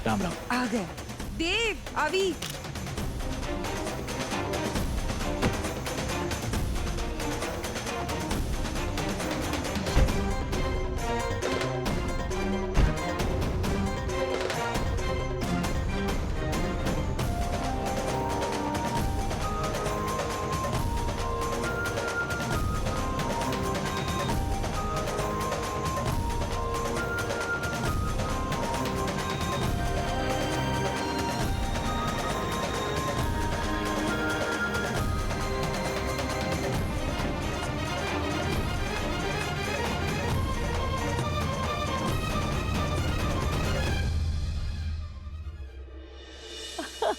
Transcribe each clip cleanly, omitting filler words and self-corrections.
राम राम। आ गए देव, अभी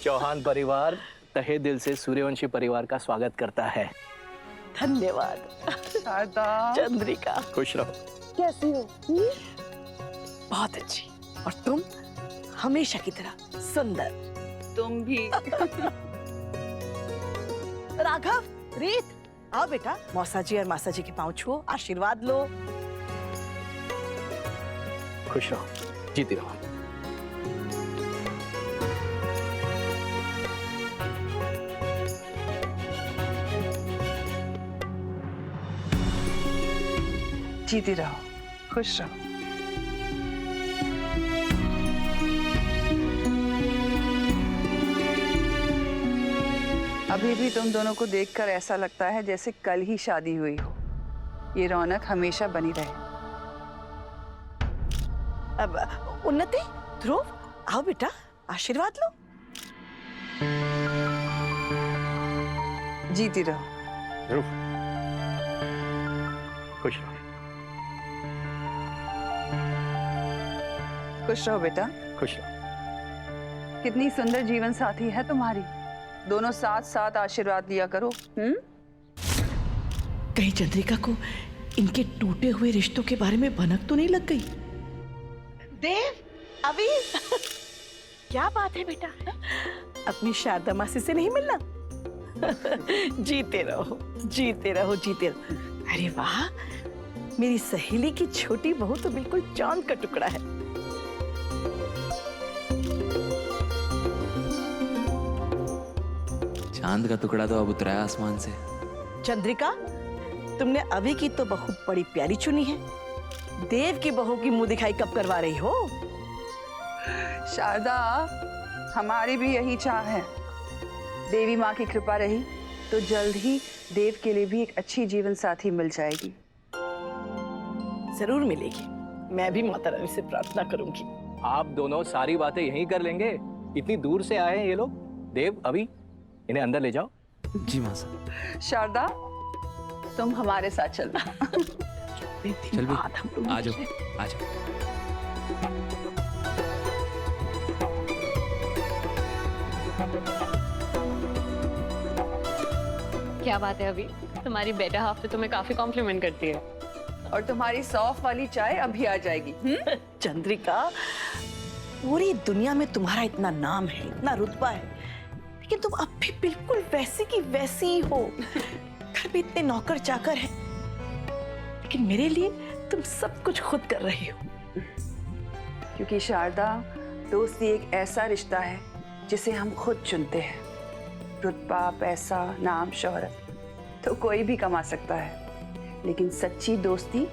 चौहान परिवार तहे दिल से सूर्यवंशी परिवार का स्वागत करता है। धन्यवाद शारदा। चंद्रिका। खुश रहो। कैसी हो? बहुत अच्छी। और तुम हमेशा की तरह सुंदर। तुम भी। राघव, रीत, आओ बेटा, मौसा जी और मासा जी के पांव छुओ, आशीर्वाद लो। खुश रहो, जीती रहो। जीती रहो, खुश रहो। अभी भी तुम दोनों को देखकर ऐसा लगता है जैसे कल ही शादी हुई हो। ये रौनक हमेशा बनी रहे। अब उन्नति, ध्रुव, आओ बेटा, आशीर्वाद लो। जीती रहो। ध्रुव, खुश रहो। खुश रहो बेटा। खुश रहो। कितनी सुंदर जीवन साथी है तुम्हारी। दोनों साथ साथ आशीर्वाद लिया करो। कहीं चंद्रिका को इनके टूटे हुए रिश्तों के बारे में भनक तो नहीं लग गई? देव, अभी क्या बात है बेटा? अपनी शारदा मासी से नहीं मिलना? जीते रहो, जीते रहो, जीते रहो। अरे वाह, मेरी सहेली की छोटी बहू तो बिल्कुल चांद का टुकड़ा है। चांद का टुकड़ा तो अब उतरा है आसमान से। चंद्रिका, तुमने अभी की तो बहू बड़ी प्यारी चुनी है। देव की बहू की मुंह दिखाई कब करवा रही हो? शारदा, हमारी भी यही चाह है। देवी माँ की कृपा रही तो जल्द ही देव के लिए भी एक अच्छी जीवन साथी मिल जाएगी। जरूर मिलेगी। मैं भी माता रानी से प्रार्थना करूंगी। आप दोनों सारी बातें यहीं कर लेंगे। इतनी दूर से आए हैं ये लोग। देव, अभी इन्हें अंदर ले जाओ। जी मासा। शारदा, तुम हमारे साथ चलो। चल भी, आ जाओ, आ जाओ। क्या बात है अभी, तुम्हारी बेटर हाफ तो तुम्हें काफी कॉम्प्लीमेंट करती है। और तुम्हारी सौंफ वाली चाय अभी आ जाएगी। चंद्रिका, पूरी दुनिया में तुम्हारा इतना नाम है, इतना रुतबा है, लेकिन तुम अब भी बिल्कुल वैसी की वैसी ही हो। घर में इतने नौकर चाकर हैं, लेकिन मेरे लिए तुम सब कुछ खुद कर रही हो। क्योंकि शारदा, दोस्ती एक ऐसा रिश्ता है जिसे हम खुद चुनते हैं। रुतबा, पैसा, नाम, शोहरत तो कोई भी कमा सकता है, लेकिन सच्ची दोस्ती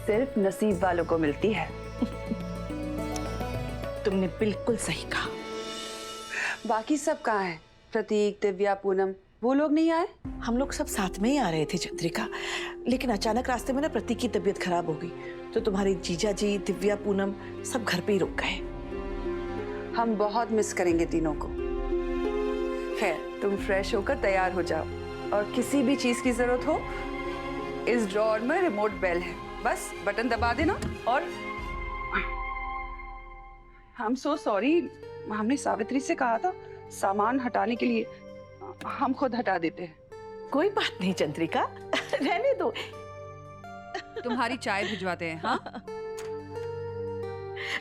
सिर्फ नसीब वालों को मिलती है। तुमने बिल्कुल सही कहा। बाकी सब कहाँ हैं? प्रतीक, दिव्या, पूनम, वो लोग नहीं आए? हम लोग सब साथ में ही आ रहे थे चंद्रिका, लेकिन अचानक रास्ते में ना प्रतीक की तबीयत खराब हो गई, तो तुम्हारी जीजा जी, दिव्या, पूनम सब घर पे ही रुक गए। हम बहुत मिस करेंगे तीनों को। खैर, तुम फ्रेश होकर तैयार हो जाओ, और किसी भी चीज की जरूरत हो, इस ड्रॉअर में रिमोट बेल है, बस बटन दबा देना। और हम सो सॉरी, हमने सावित्री से कहा था सामान हटाने के लिए, हम खुद हटा देते हैं। कोई बात नहीं चंद्रिका, रहने दो। तुम्हारी चाय भिजवाते हैं। हाँ,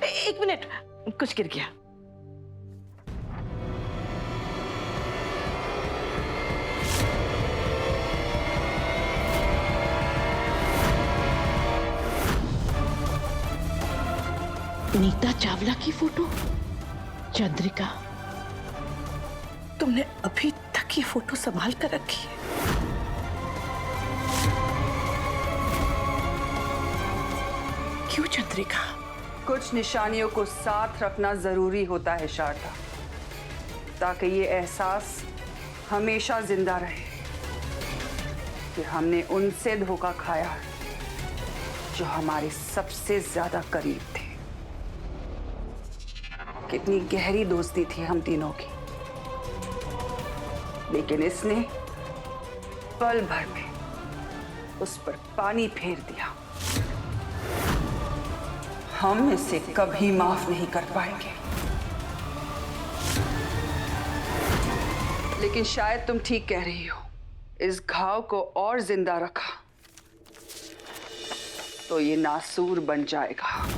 एक मिनट, कुछ गिर गया। नीता चावला की फोटो? चंद्रिका, तुमने अभी तक ये फोटो संभाल कर रखी है? क्यों चंद्रिका? कुछ निशानियों को साथ रखना जरूरी होता है शारदा, ताकि ये एहसास हमेशा जिंदा रहे कि हमने उनसे धोखा खाया जो हमारे सबसे ज्यादा करीब थे। कितनी गहरी दोस्ती थी हम तीनों की, लेकिन इसने पल भर में उस पर पानी फेर दिया। हम इसे कभी माफ नहीं कर पाएंगे। लेकिन शायद तुम ठीक कह रही हो, इस घाव को और जिंदा रखा तो ये नासूर बन जाएगा।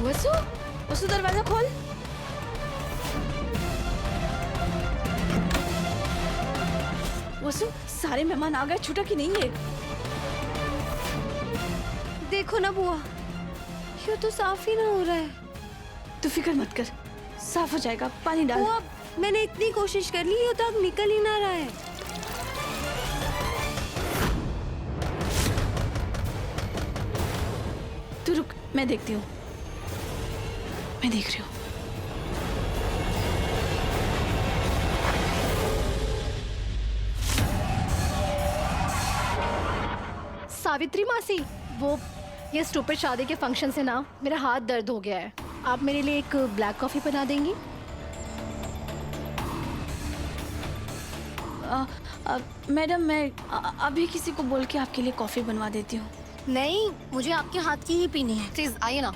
वसु, वसु दरवाजा खोल। वसु, सारे मेहमान आ गए, छूटा कि नहीं है? देखो ना बुआ, ये तो साफ ही ना हो रहा है। तू फिक्र मत कर, साफ हो जाएगा, पानी डाल। बुआ, मैंने इतनी कोशिश कर ली, ये तो अब निकल ही ना रहा है। तू रुक, मैं देखती हूँ। मैं देख रही हूँ। सावित्री मासी, वो ये स्टूपिड शादी के फंक्शन से ना मेरा हाथ दर्द हो गया है। आप मेरे लिए एक ब्लैक कॉफी बना देंगी? मैडम, मैं अभी किसी को बोल के आपके लिए कॉफी बनवा देती हूँ। नहीं, मुझे आपके हाथ की ही पीनी है। प्लीज आइए ना।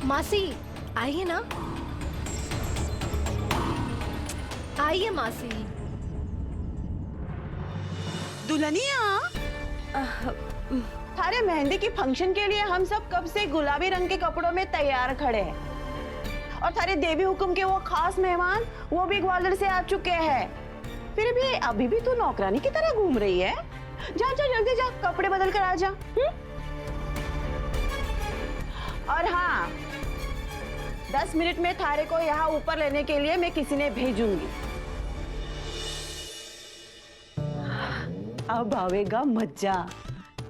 मासी आइए ना, आइए मासी। दुल्हनिया, थारे मेहंदी की फंक्शन के लिए हम सब कब से गुलाबी रंग के कपड़ों में तैयार खड़े हैं, और थारे देवी हुकुम के वो खास मेहमान वो भी ग्वालियर से आ चुके हैं। फिर भी अभी भी तू नौकरानी की तरह घूम रही है। जा जा जल्दी जा, कपड़े बदल कर आ जा। और हाँ, 10 मिनट में थारे को यहाँ ऊपर लेने के लिए मैं किसी ने भेजूंगी। अब आवेगा मजा,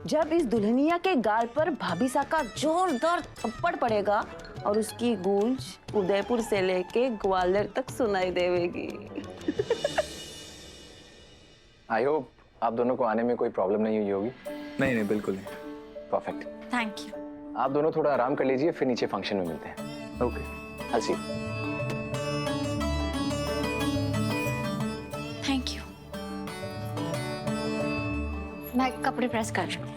जब इस दुल्हनिया के गाल पर भाभी सा का जोरदार थप्पड़ पड़ेगा और उसकी गूंज उदयपुर से लेके ग्वालियर तक सुनाई देवेगी। आई होप आप दोनों को आने में कोई प्रॉब्लम नहीं हुई होगी। नहीं नहीं, बिल्कुल नहीं। परफेक्ट। Thank you. आप दोनों थोड़ा आराम कर लीजिए, फिर नीचे फंक्शन में मिलते हैं। Okay, I'll see you. Thank you. मैं कपड़े प्रेस कर रही हूँ।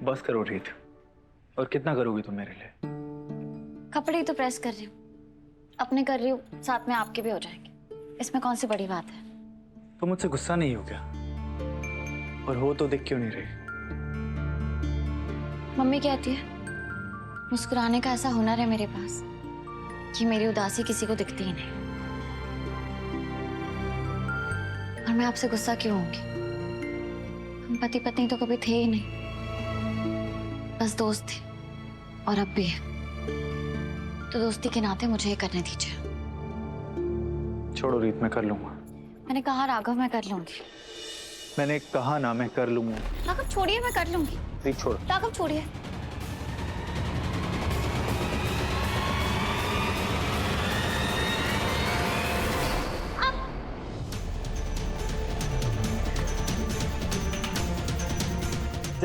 बस करो रीत। और कितना करोगी तुम मेरे लिए? कपड़े ही तो प्रेस कर रही हूँ, अपने कर रही हूँ, साथ में आपके भी हो जाएंगे। इसमें कौन सी बड़ी बात है? तो मुझसे गुस्सा नहीं हो क्या? और हो तो दिख क्यों नहीं रही? मम्मी कहती है मुस्कुराने का ऐसा हुनर है मेरे पास कि मेरी उदासी किसी को दिखती ही नहीं। और मैं आपसे गुस्सा क्यों होंगी? हम पति पत्नी तो कभी थे ही नहीं, बस दोस्त थे, और अब भी है। तो दोस्ती के नाते मुझे ये करने दीजिए। छोड़ो रीत, मैं कर लूंगा। मैंने कहा राघव, मैं कर लूंगी। मैंने कहा ना, मैं कर लूंगा। राघव छोड़िए, मैं कर लूंगी। रीत छोड़ो। राघव छोड़िए।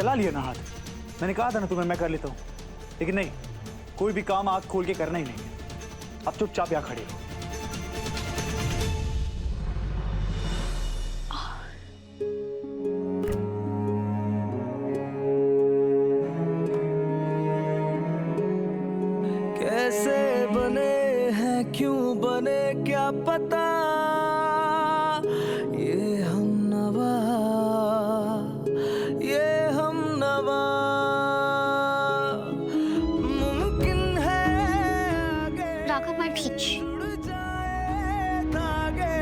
जला लिया ना हाथ। मैंने कहा था ना तुम्हें मैं कर लेता हूँ, लेकिन नहीं, कोई भी काम आँख खोल के करना ही नहीं है। अब चुपचाप यहाँ खड़े रहो। कैसे बने हैं क्यों बने क्या पता, ये हम नवा मुमकिन है आगे राघव माय पीच। जुड़ जाए धागे,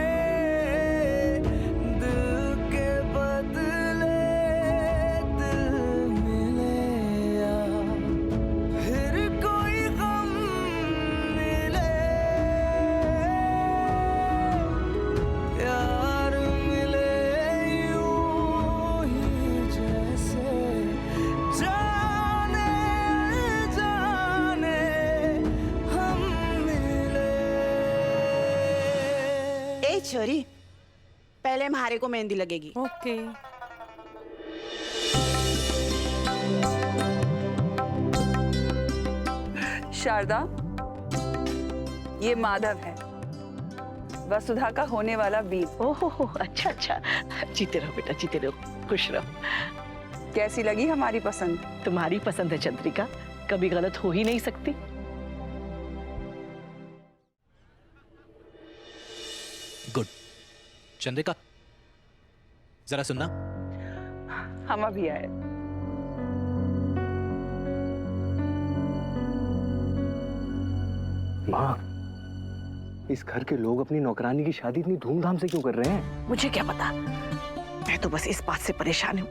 दिल के बदले दिल मिले या फिर कोई गम मिले, प्यार मिले यूं ही जैसे जाने जाने हम मिले। ए छोरी, पहले हमारे को मेहंदी लगेगी। ओके। शारदा, ये माधव है, वसुधा का होने वाला बीज। ओहो, अच्छा अच्छा। जीते रहो बेटा, जीते रहो, खुश रहो। कैसी लगी हमारी पसंद? तुम्हारी पसंद है चंद्रिका, कभी गलत हो ही नहीं सकती। गुड। चंद्रिका, जरा सुनना। हम अभी आए। माँ, इस घर के लोग अपनी नौकरानी की शादी इतनी धूमधाम से क्यों कर रहे हैं? मुझे क्या पता, मैं तो बस इस बात से परेशान हूँ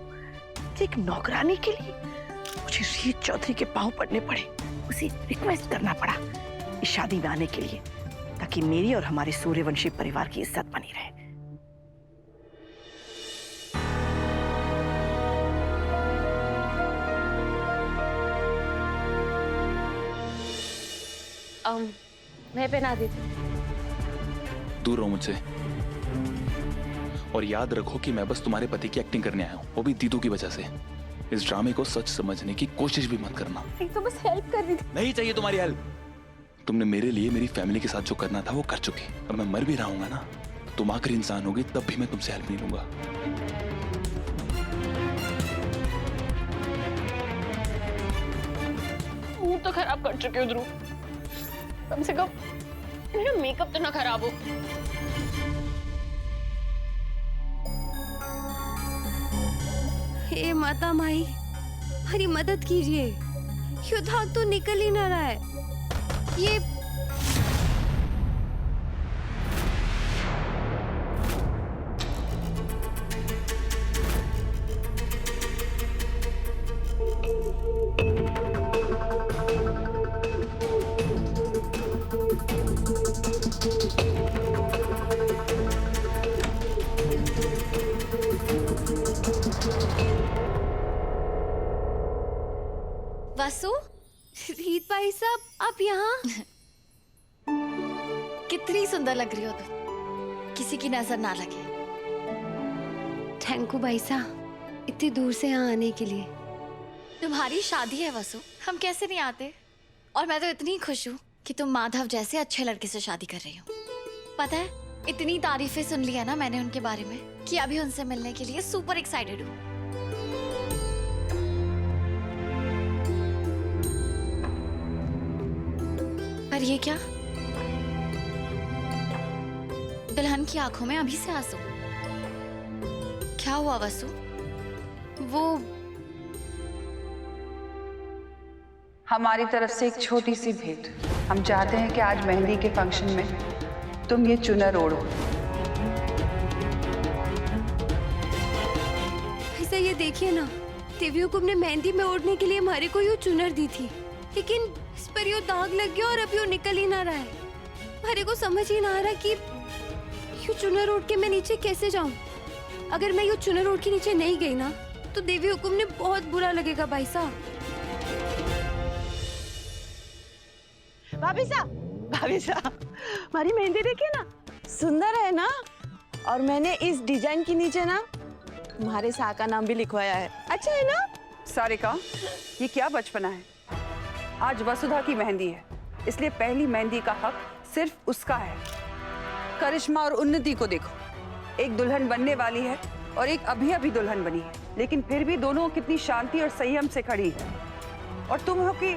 कि एक नौकरानी के लिए मुझे रीत चौधरी के पांव पड़ने पड़े, उसे रिक्वेस्ट करना पड़ा इस शादी में आने के लिए, ताकि मेरी और हमारे सूर्यवंशी परिवार की इज्जत बनी रहे। मैं पहना देती। दूर रहो मुझसे, और याद रखो कि मैं बस तुम्हारे पति की एक्टिंग करने आया हूँ, वो भी दीदू की वजह से। इस ड्रामे को सच समझने की कोशिश भी मत करना। तो बस हेल्प कर रही थी। नहीं चाहिए तुम्हारी हेल्प। तुमने मेरे लिए मेरी फैमिली के साथ जो करना था वो कर चुकी। और मैं मर भी रहूंगा ना, तुम आखिरी इंसान होगी, तब भी मैं तुमसे हेल्प नहीं लूंगा। मुंह तो खराब कर चुके हो ध्रुव, कम से कम मेरा मेकअप तो ना खराब हो। हे माता माई, हमारी मदद कीजिए, ये दाग तो निकल ही ना रहा है। ये वासु, रीत भाई साहब, आप यहाँ? कितनी सुंदर लग रही हो तुम, किसी की नजर ना लगे। थैंक यू भाई साहब, इतनी दूर से यहाँ आने के लिए। तुम्हारी शादी है वसु, हम कैसे नहीं आते। और मैं तो इतनी खुश हूँ कि तुम माधव जैसे अच्छे लड़के से शादी कर रही हो। पता है, इतनी तारीफें सुन ली है ना मैंने उनके बारे में कि अभी उनसे मिलने के लिए सुपर एक्साइटेड हूँ। पर ये क्या, दुल्हन की आंखों में अभी से आंसू। क्या हुआ वसु? वो हमारी तरफ से एक छोटी सी भेंट। हम चाहते हैं कि आज मेहंदी के फंक्शन में तुम ये चुनर ओढ़ो। ऐसा ये देखिए ना, देवी हुकुम ने मेहंदी में ओढ़ने के लिए हमारे को ये चुनर दी थी, लेकिन इस पर ये दाग लग गया और अभी वो निकल ही ना रहा है। हमारे को समझ ही ना आ रहा कि ये चुनर ओढ़ के मैं नीचे कैसे जाऊं। अगर मैं ये चुनर ओढ़ के नीचे नहीं गई ना, तो देवी हुकुम ने बहुत बुरा लगेगा भाई साहब। भाभी साहब, हमारी मेहंदी देखिए ना, सुंदर है ना। और मैंने इस डिजाइन के नीचे ना तुम्हारे शाह का नाम भी लिखवाया है। अच्छा है ना? सारिका, ये क्या बचपना है? आज वसुधा की मेहंदी है, इसलिए पहली मेहंदी का हक सिर्फ उसका है। करिश्मा और उन्नति को देखो, एक दुल्हन बनने वाली है और एक अभी अभी दुल्हन बनी है, लेकिन फिर भी दोनों कितनी शांति और संयम से खड़ी है। और तुम हो कि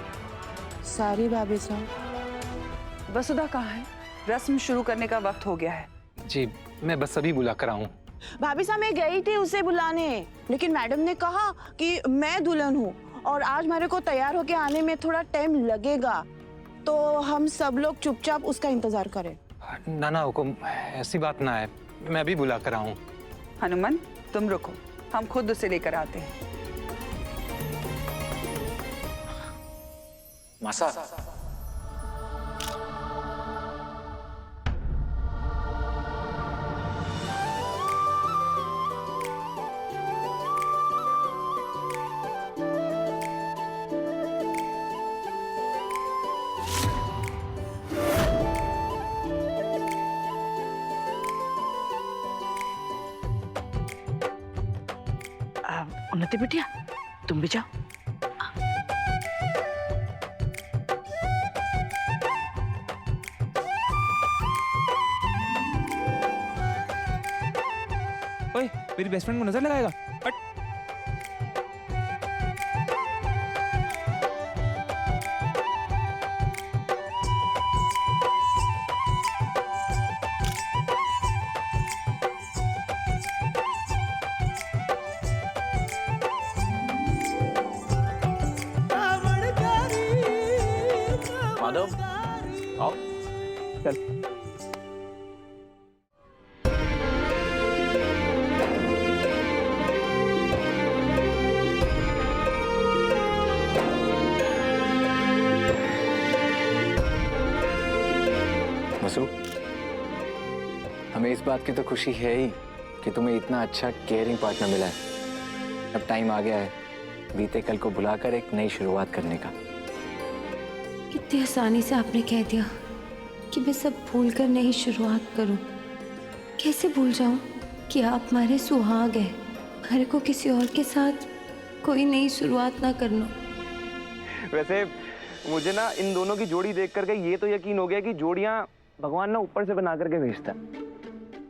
सारी भाभी साहब। वसुधा कहाँ है? रस्म शुरू करने का वक्त हो गया है। जी मैं बस अभी बुला कर आऊँ। भाभी साहब मैं गई थी उसे बुलाने, लेकिन मैडम ने कहा कि मैं दुल्हन हूँ और आज मेरे को तैयार होके आने में थोड़ा टाइम लगेगा, तो हम सब लोग चुपचाप उसका इंतजार करें। ना ना हुकुम, ऐसी बात ना है, मैं अभी बुला कर आऊँ। हनुमान तुम रुको, हम खुद उसे लेकर आते हैं। मासा, उन्नति बिटिया, तुम भी जाओ। ओए, मेरी बेस्ट फ्रेंड को नजर लगाएगा। हट। माधव आओ। चल। वसु, हमें इस बात की तो खुशी है ही कि तुम्हें इतना अच्छा केयरिंग पार्टनर मिला है। अब टाइम आ गया है बीते कल को बुलाकर एक नई शुरुआत करने का। कितनी आसानी से आपने कह दिया कि मैं सब भूल कर नई शुरुआत करूं। कैसे भूल जाऊं कि आप हमारे सुहाग हैं, मेरे को किसी और के साथ कोई नई शुरुआत ना करना। वैसे मुझे ना इन दोनों की जोड़ी देख करके ये तो यकीन हो गया कि जोड़ियां भगवान ना ऊपर से बना करके भेजता है,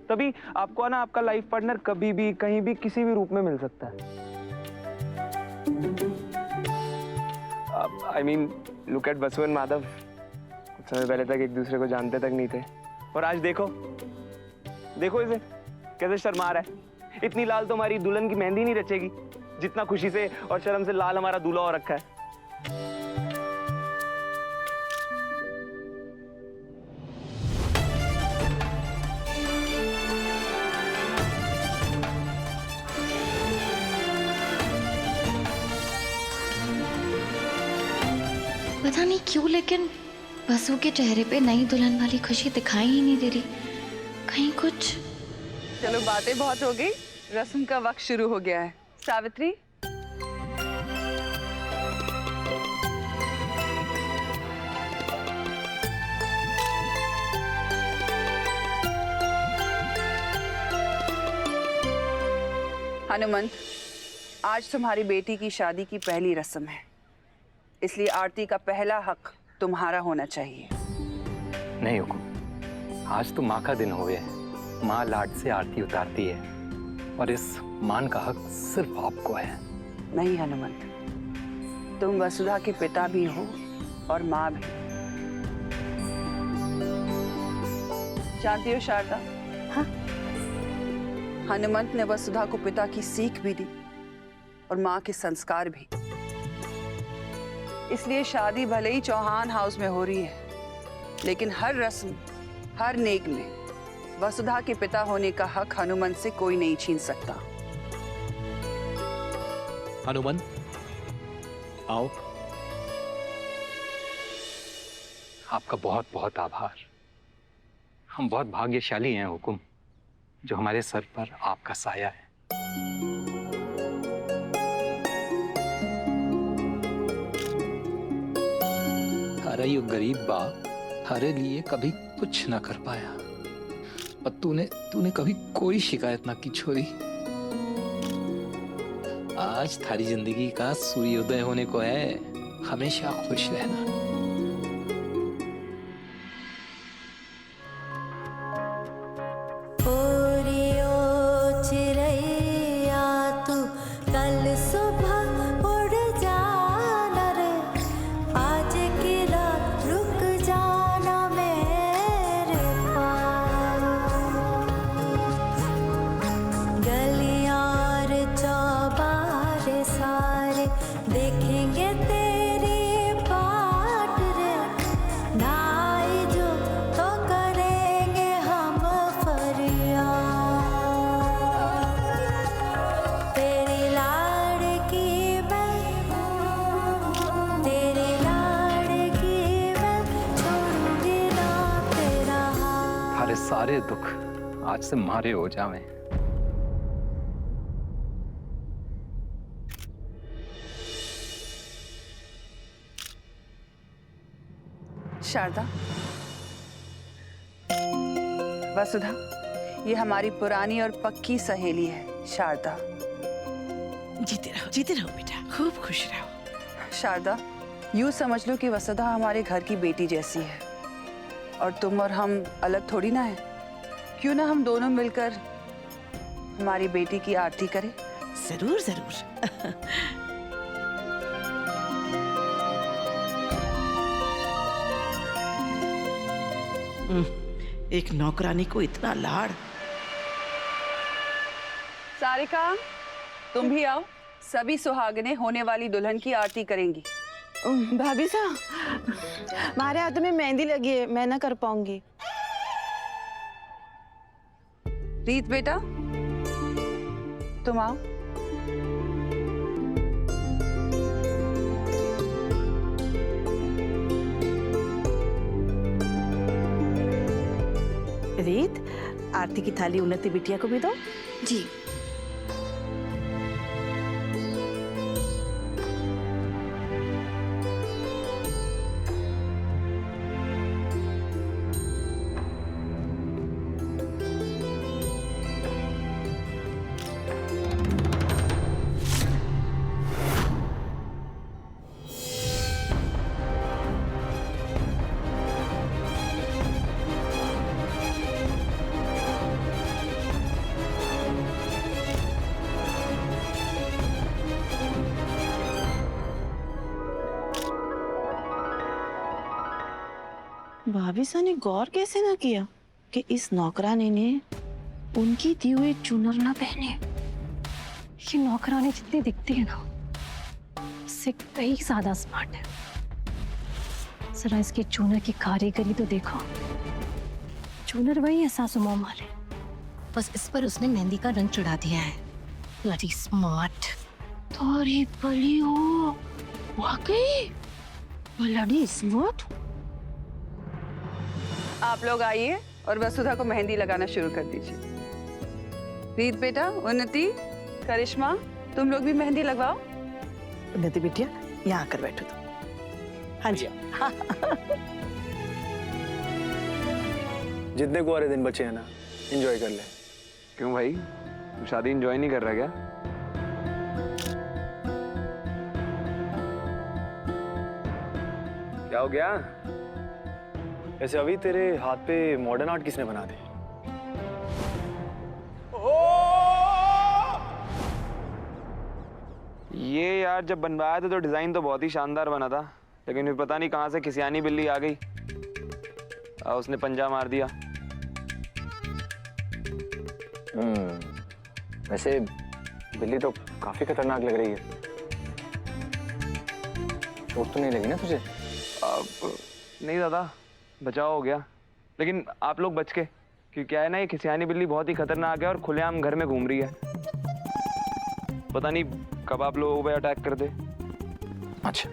तभी आपको ना आपका लाइफ पार्टनर कभी भी कहीं भी किसी भी रूप में मिल सकता है। I mean look at Basu and Madhav, कुछ समय पहले तक एक दूसरे को जानते तक नहीं थे और आज देखो देखो इसे कैसे शर्मा रहा है। इतनी लाल तो हमारी दुल्हन की मेहंदी नहीं रचेगी जितना खुशी से और शर्म से लाल हमारा दूल्हा हो रखा है। पता नहीं क्यों लेकिन बसु के चेहरे पे नई दुल्हन वाली खुशी दिखाई ही नहीं दे रही। कहीं कुछ। चलो बातें बहुत हो गई, रस्म का वक्त शुरू हो गया है। सावित्री, हनुमंत, आज तुम्हारी बेटी की शादी की पहली रस्म है, इसलिए आरती का पहला हक तुम्हारा होना चाहिए। नहीं हुकुम, आज तो माँ का दिन हो गया है। माँ लाड से आरती उतारती है और इस मान का हक सिर्फ आपको है। नहीं हनुमंत, तुम वसुधा के पिता भी हो और माँ भी। जानती हो शारदा, हाँ, हनुमंत ने वसुधा को पिता की सीख भी दी और माँ के संस्कार भी। इसलिए शादी भले ही चौहान हाउस में हो रही है, लेकिन हर रस्म, हर नेक में वसुधा के पिता होने का हक हनुमंत से कोई नहीं छीन सकता। हनुमंत आओ। आपका बहुत बहुत आभार। हम बहुत भाग्यशाली हैं हुकुम, जो हमारे सर पर आपका साया है। अरे ये गरीब बाप हमारे लिए कभी कुछ ना कर पाया, और तूने कभी कोई शिकायत ना की छोरी। आज थारी जिंदगी का सूर्योदय होने को है, हमेशा खुश रहना। सारे दुख आज से मारे हो जावे। शारदा, वसुधा, ये हमारी पुरानी और पक्की सहेली है शारदा। जीते रहो बेटा, खूब खुश रहो। शारदा, यूं समझ लो कि वसुधा हमारे घर की बेटी जैसी है और तुम और हम अलग थोड़ी ना है। क्यों ना हम दोनों मिलकर हमारी बेटी की आरती करें? जरूर जरूर। एक नौकरानी को इतना लाड़। सारिका, तुम भी आओ। सभी सुहागने होने वाली दुल्हन की आरती करेंगी। भाभी साहब, हमारे हाथ में मेहंदी लगी है, मैं ना कर पाऊंगी। रीत बेटा, तुम आओ। रीत, आरती की थाली उन्नति बिटिया को भी दो। जी। भाभी साहब ने गौर कैसे ना किया कि इस नौकरानी ने उनकी दी हुई चुनर ना पहने। ये नौकरानी जितनी दिखती है ना, उससे कई ज्यादा स्मार्ट है। जरा इसके चूनर की कारीगरी तो देखो। चूनर वही है सासू माँ वाले, बस इस पर उसने मेहंदी का रंग चढ़ा दिया है। Bloody smart. थोड़ी बड़ी हो, वाकई ब्लडी स्मार्ट। आप लोग आइए और वसुधा को मेहंदी लगाना शुरू कर दीजिए। रीत बेटा, उन्नति, करिश्मा, तुम लोग भी मेहंदी लगवाओ। उन्नति बिटिया, यहाँ आकर बैठो तुम। हाँ जी। जितने कुंवारे दिन बचे हैं ना, एंजॉय कर ले। क्यों भाई, तू शादी एंजॉय नहीं कर रहा क्या? क्या हो गया? ऐसे अभी तेरे हाथ पे मॉडर्न आर्ट किसने बना दी? ये यार जब बनवाया था तो डिजाइन तो बहुत ही शानदार बना था, लेकिन फिर पता नहीं कहां से खिसियानी बिल्ली आ गई और उसने पंजा मार दिया। वैसे बिल्ली तो काफी खतरनाक लग रही है। चोट तो नहीं लगी ना तुझे? नहीं दादा, बचाव हो गया, लेकिन आप लोग बच के, क्योंकि क्या है ना, ये खिसियानी बिल्ली बहुत ही खतरनाक है और खुलेआम घर में घूम रही है। पता नहीं कब आप लोगों पे अटैक कर दे। अच्छा,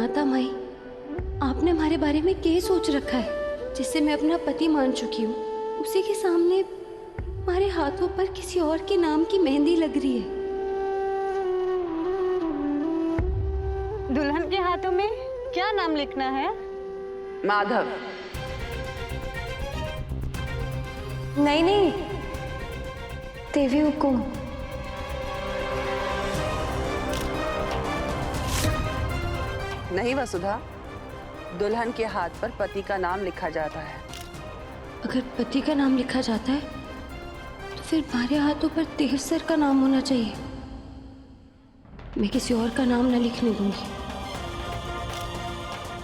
माता माई, आपने हमारे बारे में क्या सोच रखा है जिससे मैं अपना पति मान चुकी हूँ, उसी के सामने हमारे हाथों पर किसी और के नाम की मेहंदी लग रही है। दुल्हन के हाथों में क्या नाम लिखना है? माधव। नहीं नहीं, देवी हुकुम। नहीं वसुधा, दुल्हन के हाथ पर पति का नाम लिखा जाता है। अगर पति का नाम लिखा जाता है तो फिर हमारे हाथों पर देव सर का नाम होना चाहिए। मैं किसी और का नाम न लिखने दूंगी।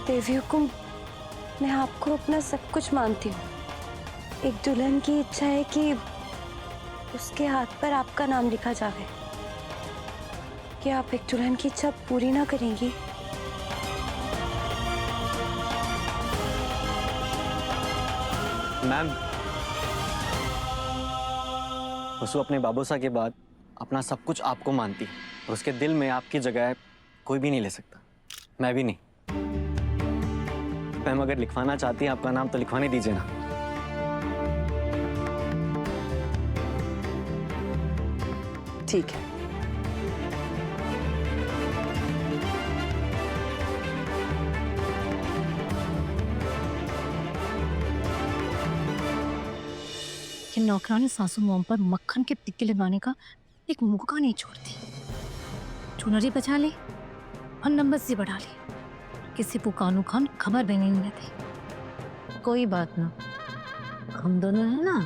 देवी हुकुम, मैं आपको अपना सब कुछ मानती हूँ। एक दुल्हन की इच्छा है कि उसके हाथ पर आपका नाम लिखा जाए। क्या आप एक दुल्हन की इच्छा पूरी ना करेंगी? मैम, वसु अपने बाबूसा के बाद अपना सब कुछ आपको मानती है और उसके दिल में आपकी जगह कोई भी नहीं ले सकता, मैं भी नहीं। मैम, अगर लिखवाना चाहती हैं आपका नाम तो लिखवाने दीजिए ना। ठीक है। कि नौकरानी सासू मोम पर मक्खन के टिक्के लगाने का एक मौका नहीं छोड़ती। चुनरी बचा ले और नंबर से बढ़ा ले, किसी को कानू खान खबर भी नहीं देती। कोई बात ना, हम दोनों है ना,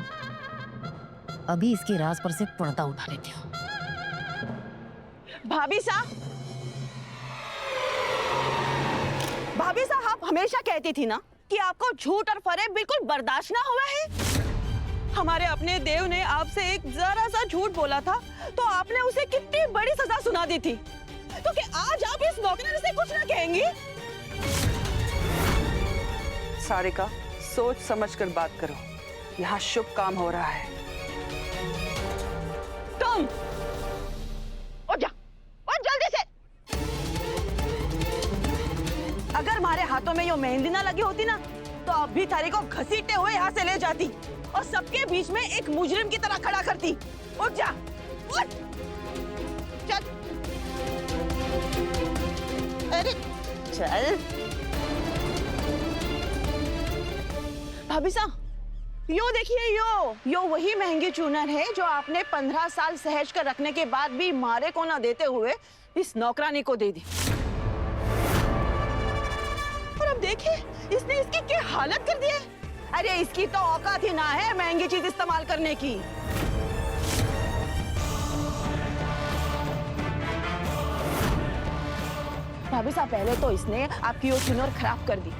अभी इसकी राज पर से पर्दा उठा लेते हो। भाभी साहब, आप हमेशा कहती थी ना कि आपको झूठ और फरेब बिल्कुल बर्दाश्त ना हुआ है। हमारे अपने देव ने आपसे एक जरा सा झूठ बोला था तो आपने उसे कितनी बड़ी सजा सुना दी थी, तो क्या आज आप इस नौकरानी से कुछ ना कहेंगी? सारिका, सोच समझ कर बात करो, यहाँ शुभ काम हो रहा है। तुम उठ जा, उठ जल्दी से। अगर हमारे हाथों में ये मेहंदी ना लगी होती ना तो अब भी थारी को घसीटते हुए यहाँ से ले जाती और सबके बीच में एक मुजरिम की तरह खड़ा करती। उठ जा, उठ, चल, अरे चल। भाभी साहब, यो देखिए, यो वही महंगी चूनर है जो आपने 15 साल सहेज कर रखने के बाद भी मारे को ना देते हुए इस नौकरानी को दे दी। और अब देखिए इसने इसकी क्या हालत कर दी है। अरे इसकी तो औकात ही ना है महंगी चीज इस्तेमाल करने की। भाभी साहब, पहले तो इसने आपकी वो चुनर खराब कर दी,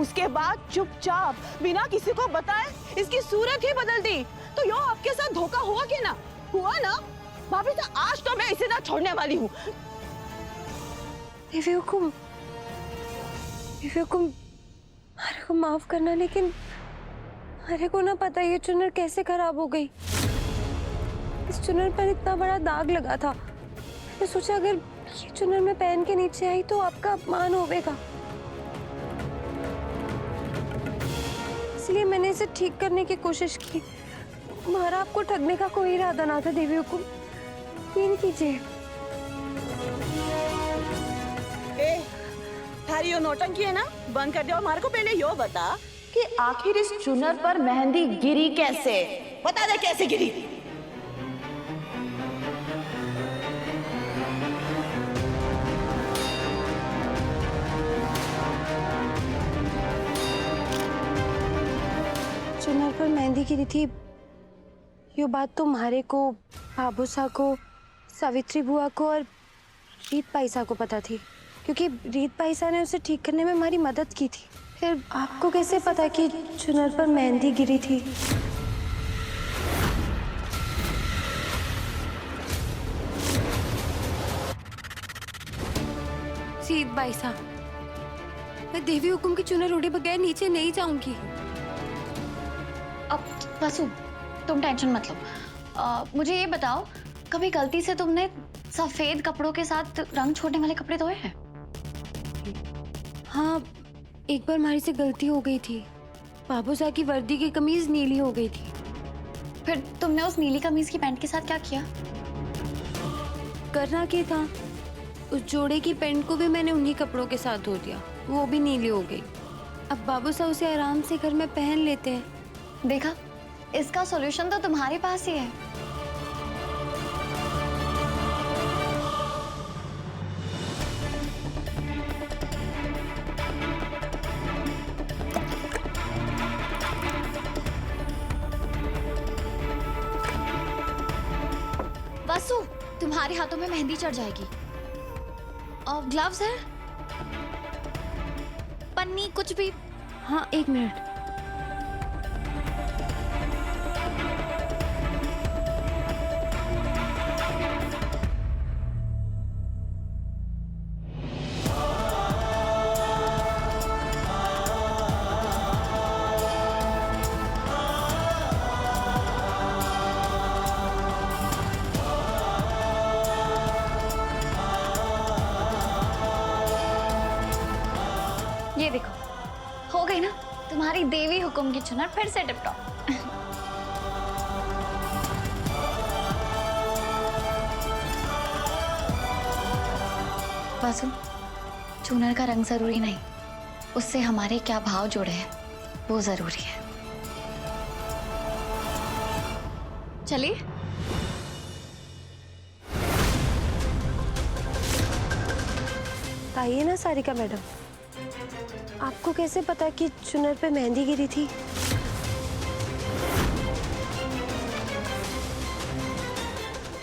उसके बाद चुपचाप बिना किसी को बताए इसकी सूरत ही बदल दी। तो यो आपके साथ धोखा हुआ कि ना हुआ ना? भाभी साहब, आज तो मैं इसे ना छोड़ने वाली हूँ। देवी हुकुम, हमारे को माफ करना, लेकिन हमारे को ना पता ये चुनर कैसे खराब हो गई। इस चुनर पर इतना बड़ा दाग लगा था, मैं सोचा अगर ये चुनर में पहन के नीचे आई तो आपका अपमान होगा, इसलिए मैंने इसे ठीक करने की कोशिश की। हमारा आपको ठगने का कोई इरादा ना था देवी हुकुम, यकीन कीजिए। थारी यो नौटंकी है ना, बंद कर दो। हमारे को पहले यो बता कि आखिर इस चुनर पर मेहंदी गिरी कैसे? बता दे कैसे गिरी। चुनर पर मेहंदी गिरी थी, ये बात तो म्हारे को, बाबूसा को, सावित्री बुआ को और रीत पाइसा को पता थी, क्योंकि रीत पाइसा ने उसे ठीक करने में हमारी मदद की थी। फिर आपको कैसे पता कि चुनर पर मेहंदी गिरी थी? रीत भाई साहब, मैं देवी हुकुम की चुनर उड़े बगैर नीचे नहीं जाऊंगी। अब वसु, तुम टेंशन मत लो। मुझे ये बताओ, कभी गलती से तुमने सफेद कपड़ों के साथ रंग छोड़ने वाले कपड़े धोए हैं? हाँ, एक बार हमारी से गलती हो गई थी। बाबूसा की वर्दी की कमीज नीली हो गई थी। फिर तुमने उस नीली कमीज की पैंट के साथ क्या किया? करना क्या था, उस जोड़े की पैंट को भी मैंने उन्हीं कपड़ों के साथ धो दिया, वो भी नीली हो गई। अब बाबूसा उसे आराम से घर में पहन लेते हैं। देखा, इसका सॉल्यूशन तो तुम्हारे पास ही है। वसु, तुम्हारे हाथों में मेहंदी चढ़ जाएगी। और ग्लव्स है? पन्नी कुछ भी? हाँ, 1 मिनट। ये देखो, हो गई ना तुम्हारी देवी हुकुम की चुनर फिर से टिप-टॉप। वासु, चुनर का रंग जरूरी नहीं, उससे हमारे क्या भाव जुड़े हैं वो जरूरी है। चलिए। आइए ना सारिका मैडम, आपको कैसे पता कि चुनर पे मेहंदी गिरी थी?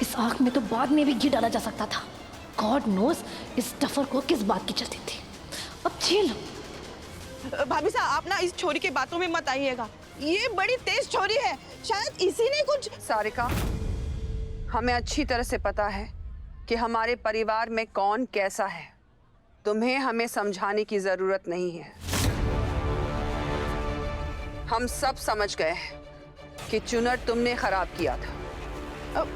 इस आग में तो बाद में भी घी डाला जा सकता था। गॉड नोस इस डफर को किस बात की जल्दी थी। अब झेल। भाभी साहब, आप ना इस छोरी के बातों में मत आइएगा। ये बड़ी तेज छोरी है, शायद इसी ने कुछ। सारिका, हमें अच्छी तरह से पता है कि हमारे परिवार में कौन कैसा है। तुम्हें हमें समझाने की जरूरत नहीं है। हम सब समझ गए हैं कि चुनर तुमने खराब किया था। अब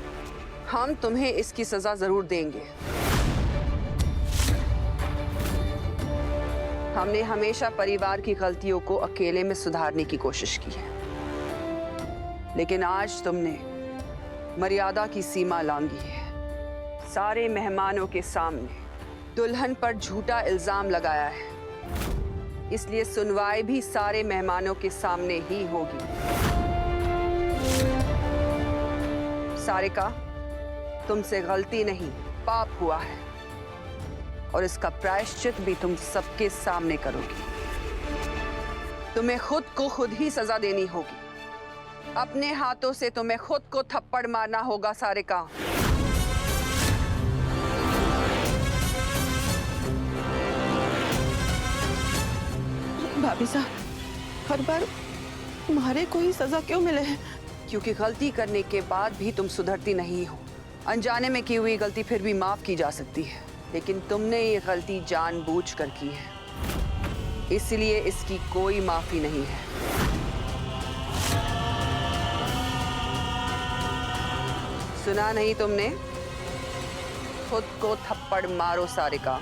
हम तुम्हें इसकी सजा जरूर देंगे। हमने हमेशा परिवार की गलतियों को अकेले में सुधारने की कोशिश की है, लेकिन आज तुमने मर्यादा की सीमा लांघी है। सारे मेहमानों के सामने दुल्हन पर झूठा इल्जाम लगाया है, इसलिए सुनवाई भी सारे मेहमानों के सामने ही होगी। सारिका, तुमसे गलती नहीं पाप हुआ है, और इसका प्रायश्चित भी तुम सबके सामने करोगी। तुम्हें खुद को खुद ही सजा देनी होगी। अपने हाथों से तुम्हें खुद को थप्पड़ मारना होगा सारिका। भाभी साहब, हर बार तुम्हारे को ही सजा क्यों मिले है? क्योंकि गलती करने के बाद भी तुम सुधरती नहीं हो। अनजाने में की हुई गलती फिर भी माफ की जा सकती है, लेकिन तुमने ये गलती जानबूझकर की है, इसलिए इसकी कोई माफी नहीं है। सुना नहीं तुमने? खुद को थप्पड़ मारो सारिका।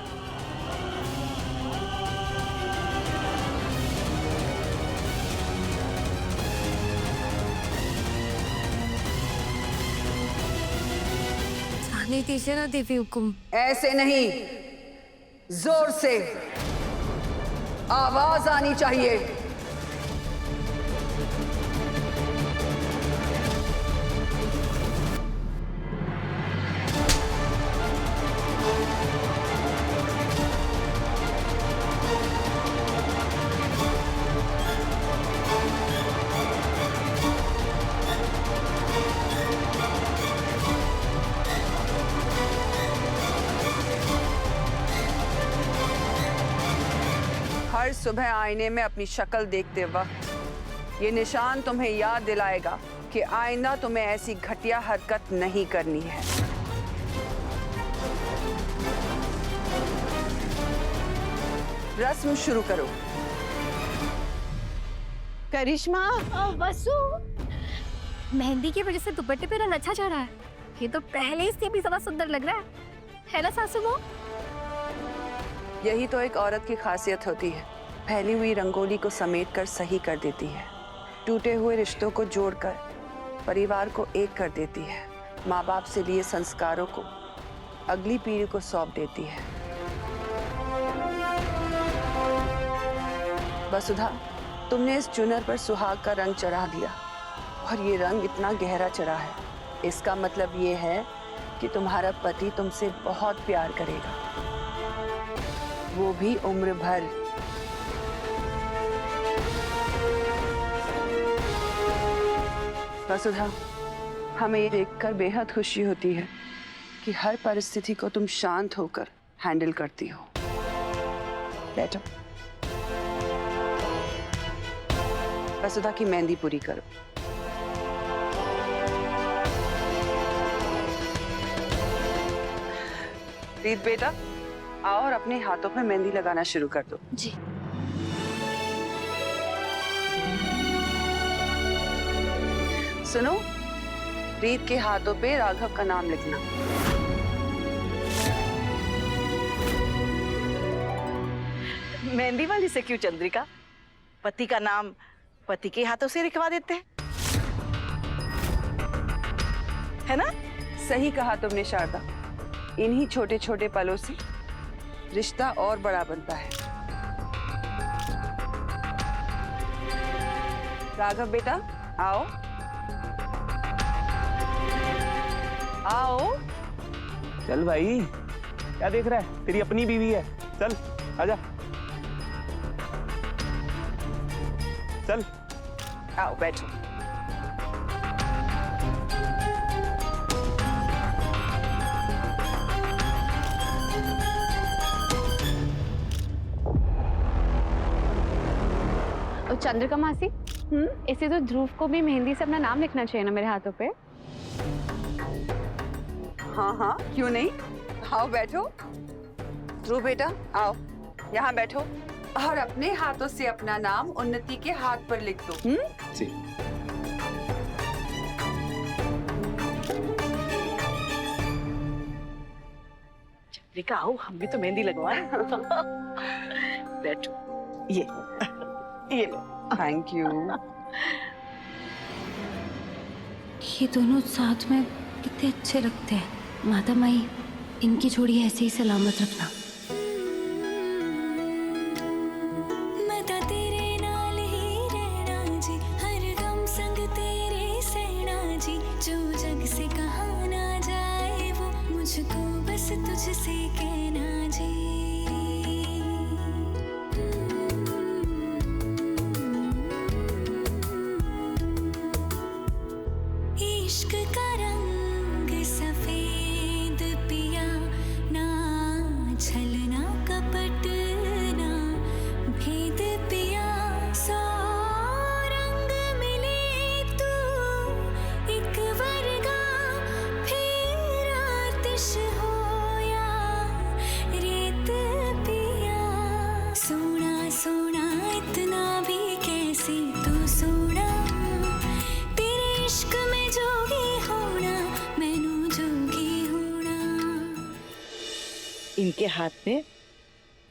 जाने दीजिए ना देवी हुकुम। ऐसे नहीं, जोर से आवाज आनी चाहिए। हर सुबह आईने में अपनी शक्ल देखते वक्त ये निशान तुम्हें याद दिलाएगा कि आईना तुम्हें ऐसी घटिया हरकत नहीं करनी है। रस्म शुरू करो। करिश्मा, वसु, मेहंदी की वजह से दुपट्टे पे रंग अच्छा चढ़ा है। ये तो पहले से भी ज्यादा सुंदर लग रहा है ना सासू माँ? यही तो एक औरत की खासियत होती है, फैली हुई रंगोली को समेटकर सही कर देती है, टूटे हुए रिश्तों को जोड़कर परिवार को एक कर देती है, माँ बाप से लिए संस्कारों को अगली पीढ़ी को सौंप देती है। वसुधा, तुमने इस चुनर पर सुहाग का रंग चढ़ा दिया और ये रंग इतना गहरा चढ़ा है, इसका मतलब ये है कि तुम्हारा पति तुमसे बहुत प्यार करेगा, वो भी उम्र भर। वसुधा, हमें ये देखकर बेहद खुशी होती है कि हर परिस्थिति को तुम शांत होकर हैंडल करती हो। बैठो। वसुधा की मेहंदी पूरी करो। रीत बेटा, आओ और अपने हाथों पे मेहंदी लगाना शुरू कर दो। जी। सुनो, रीत के हाथों पे राघव का नाम लिखना। मेहंदी वाली से क्यों चंद्रिका? पति का नाम पति के हाथों से लिखवा देते हैं, है ना? सही कहा तुमने शारदा, इन्हीं छोटे छोटे पलों से रिश्ता और बड़ा बनता है। राघव बेटा, आओ आओ। चल भाई, क्या देख रहा है? तेरी अपनी बीवी है, चल आजा। चल आओ बैठो। चंद्रिका मासी, इसे तो ध्रुव को भी मेहंदी से अपना नाम लिखना चाहिए ना मेरे हाथों पे। हाँ हाँ, क्यों नहीं, आओ बैठो। ध्रुव बेटा, आओ यहाँ बैठो और अपने हाथों से अपना नाम उन्नति के हाथ पर लिख दो। जी। चंद्रिका आओ, हम भी तो मेहंदी लगवाएं। बैठो, ये लो। Thank you. ये दोनों साथ में कितने अच्छे लगते हैं। माता माई, इनकी जोड़ी ऐसे ही सलामत रखना। तुझसे कहना जी। इश्क का रंग सफेद पिया, ना छलना कपट ना भेद पिया, सौ रंग मिले तू एक वर्गा, फिर आतिश हो सोना सोना इतना भी कैसे तू सोना, तेरे इश्क में जोगी होना, मैनू जोगी होना। इनके हाथ में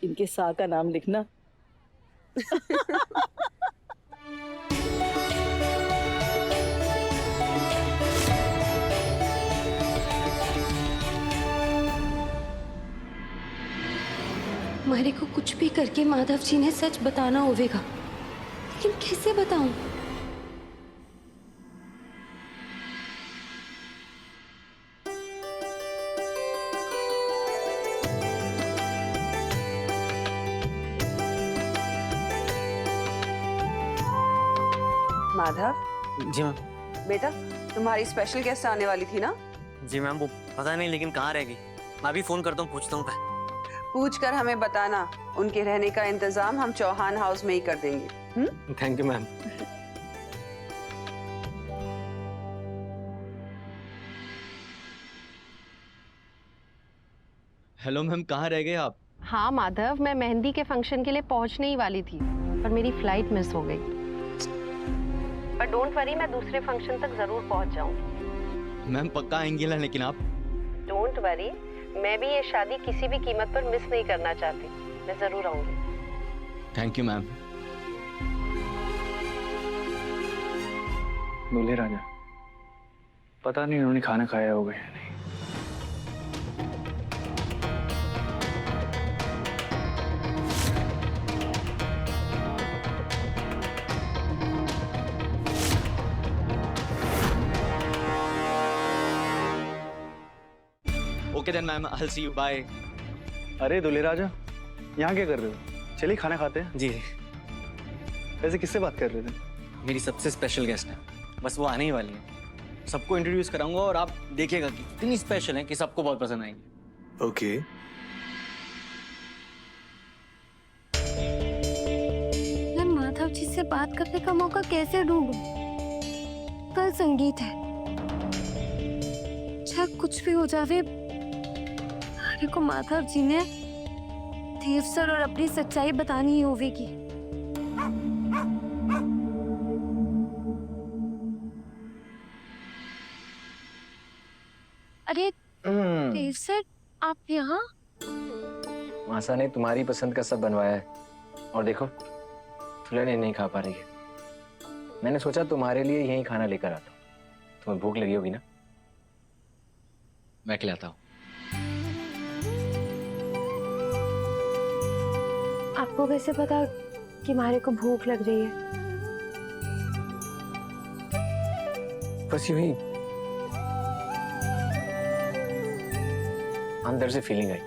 इनके सा का नाम लिखना। मारे को कुछ भी करके माधव जी ने सच बताना होगा, लेकिन कैसे बताऊं? माधव। जी मैम। बेटा, तुम्हारी स्पेशल गेस्ट आने वाली थी ना? जी मैम, वो पता नहीं लेकिन कहाँ रह गई। मैं अभी फोन करता हूँ, पूछता हूँ। पूछ कर हमें बताना, उनके रहने का इंतजाम हम चौहान हाउस में ही कर देंगे। Thank you ma'am. Hello ma'am, कहाँ रह गए आप? हाँ माधव, मैं मेहंदी के फंक्शन के लिए पहुंचने ही वाली थी, पर मेरी फ्लाइट मिस हो गई। पर डोंट वरी, मैं दूसरे फंक्शन तक जरूर पहुंच जाऊंगी। मैम पक्का आएंगी लेकिन आप? डोंट वरी, मैं भी ये शादी किसी भी कीमत पर मिस नहीं करना चाहती। मैं जरूर आऊंगी। Thank you ma'am. दूल्हे राजा, पता नहीं उन्होंने खाना खाया होगा या नहीं। Okay then ma'am, I will see you, bye. अरे दूल्हे राजा, यहाँ क्या कर रहे हो? चलिए खाना खाते हैं। जी, वैसे किससे बात कर रहे थे? मेरी सबसे स्पेशल गेस्ट है, बस वो आने ही वाली है। सबको इंट्रोड्यूस कराऊंगा और आप देखिएगा कि इतनी स्पेशल है कि सबको बहुत पसंद आएंगे। ओके। मैं माधव जी से बात करने का मौका कैसे ढूंढूं? कल संगीत है, चाहे कुछ भी हो जावे, मेरे को माधव जी ने देव सर और अपनी सच्चाई बतानी ही होगी। अरे देव सर, आप यहाँ? मासा ने तुम्हारी पसंद का सब बनवाया है और देखो दुल्हन नहीं खा पा रही है। मैंने सोचा तुम्हारे लिए यही खाना लेकर आता हूँ। तुम्हें भूख लगी होगी ना? मैं खिलाता हूँ। आपको कैसे पता कि मारे को भूख लग रही है? बस यूं ही अंदर से फीलिंग आई।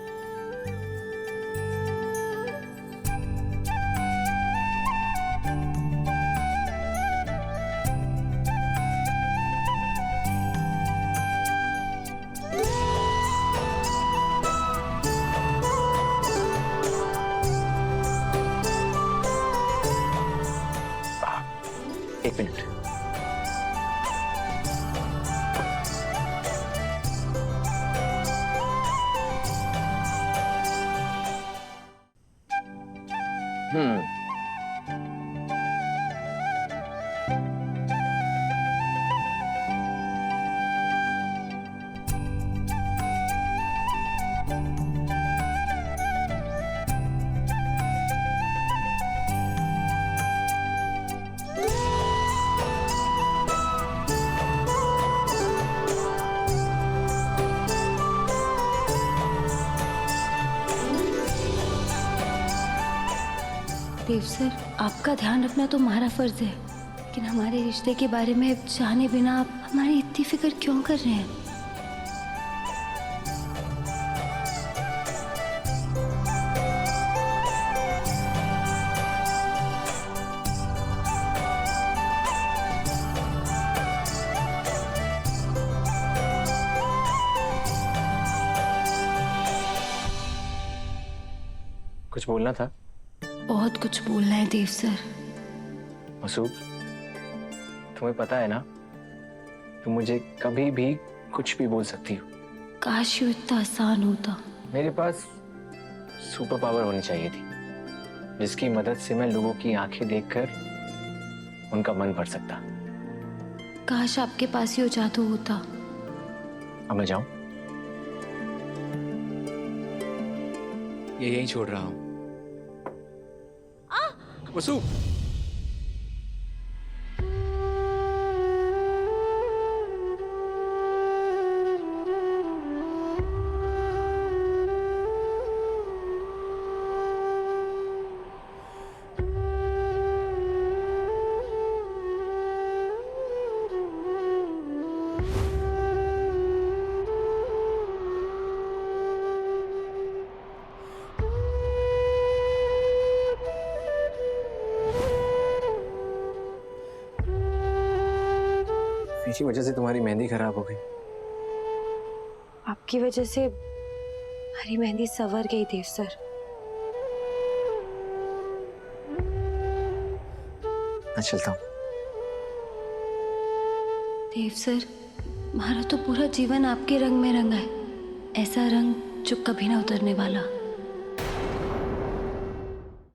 एक मिनट। देव सर, आपका ध्यान रखना तो हमारा फर्ज है, लेकिन हमारे रिश्ते के बारे में जाने बिना आप हमारी इतनी फिक्र क्यों कर रहे हैं? कुछ बोलना था? बहुत कुछ बोलना है देव सर। मसूब, तुम्हें पता है ना, तुम मुझे कभी भी कुछ भी बोल सकती हो। काश यूं इतना आसान होता। मेरे पास सुपर पावर होनी चाहिए थी, जिसकी मदद से मैं लोगों की आंखें देखकर उनका मन पढ़ सकता। काश आपके पास ये जादू होता। अब मैं जाऊं? ये यहीं छोड़ रहा हूँ। वसु, इसी वजह से तुम्हारी मेहंदी खराब हो गई। आपकी वजह से हमारी मेहंदी संवर गई देव सर। मैं चलता हूँ। देव सर, हमारा तो पूरा जीवन आपके रंग में रंगा है, ऐसा रंग जो कभी ना उतरने वाला।